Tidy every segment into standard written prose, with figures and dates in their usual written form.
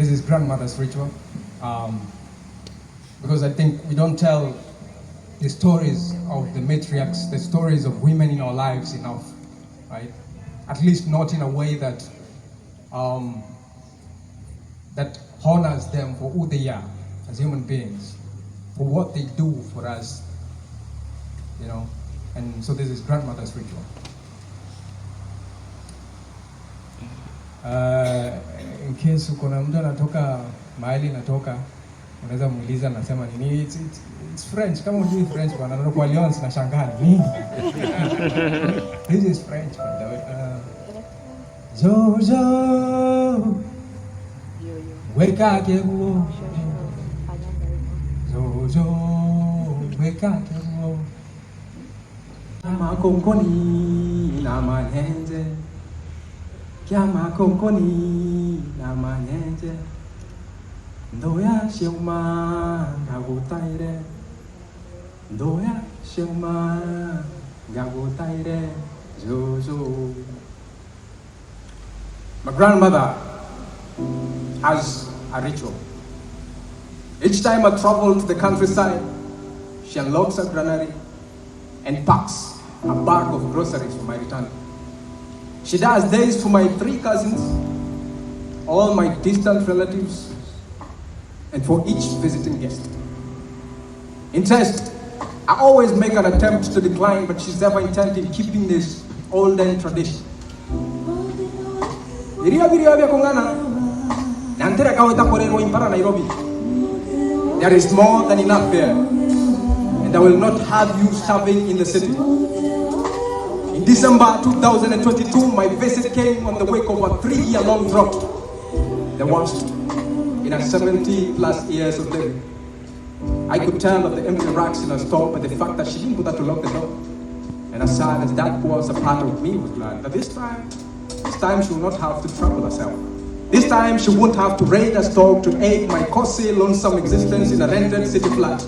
this is grandmother's ritual. Because I think we don't tell the stories of the matriarchs, the stories of women in our lives enough, right? At least not in a way that that honors them for who they are as human beings, for what they do for us, you know. And so this is grandmother's ritual. In case kuna mtu anatoka mahali natoka, unaweza muuliza nasema nini, it's French. Kama unajui French bwana, ndio kwa Lyon na Shanghai nini. This is French by the way. Jojo weka kego, Jojo weka kego, kama konkoni na manyenje, kama konkoni na manyenje, ndoya shema ngagutaire, ndoya shema ngagutaire, Jojo. My grandmother has a ritual. Each time I travel to the countryside, she unlocks her granary and packs a bag of groceries for my return. She does this for my 3 cousins, all my distant relatives, and for each visiting guest. In test, I always make an attempt to decline, but she's ever intent in keeping this olden tradition. There is more than enough there, and I will not have you starving in the city. In December 2022, my visit came on the wake of a 3-year-long drought, the worst in her 70+ years of living. I could tell of the empty racks in her store, but the fact that she didn't bother to lock the door. And as sad as that was, a part of me was glad that this time she will not have to trouble herself. This time she won't have to raid a store to aid my cozy, lonesome existence in a rented city flat.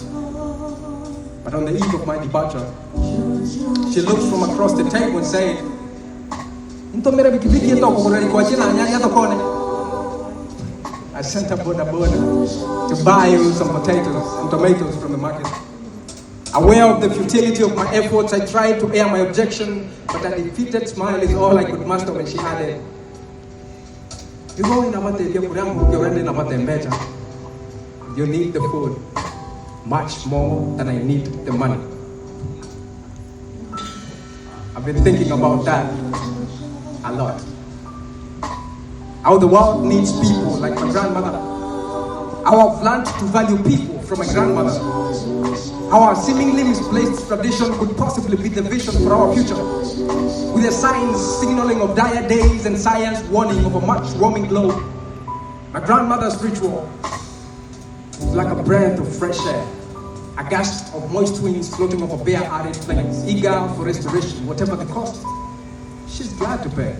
But on the eve of my departure, she looked from across the table and said, I sent her boda to buy you some potatoes and tomatoes from the market. Aware of the futility of my efforts, I tried to air my objection, but a defeated smile is all I could muster when she added, you need the food much more than I need the money. I've been thinking about that a lot. How the world needs people like my grandmother. How I've learned to value people from my grandmother. How our seemingly misplaced tradition could possibly be the vision for our future. With the signs signaling of dire days and science warning of a much warming globe. My grandmother's ritual is like a breath of fresh air. A gust of moist winds floating over bare arid plains, eager for restoration, whatever the cost. She's glad to pay.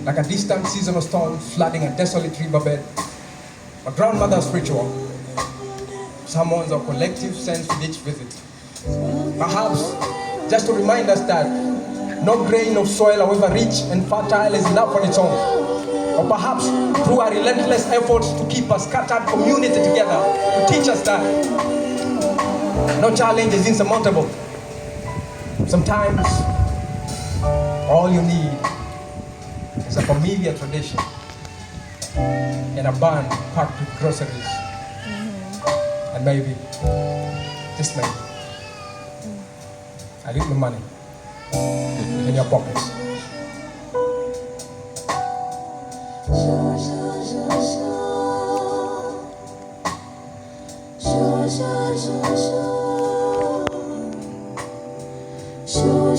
Like a distant seasonal storm flooding a desolate riverbed, my grandmother's ritual summons our collective sense with each visit. Perhaps just to remind us that no grain of soil, however rich and fertile, is enough on its own. Or perhaps through our relentless efforts to keep a scattered community together, to teach us that no challenge is insurmountable. Sometimes all you need is a familiar tradition and a bun packed with groceries. And maybe, just maybe, a little money in your pockets. Sure.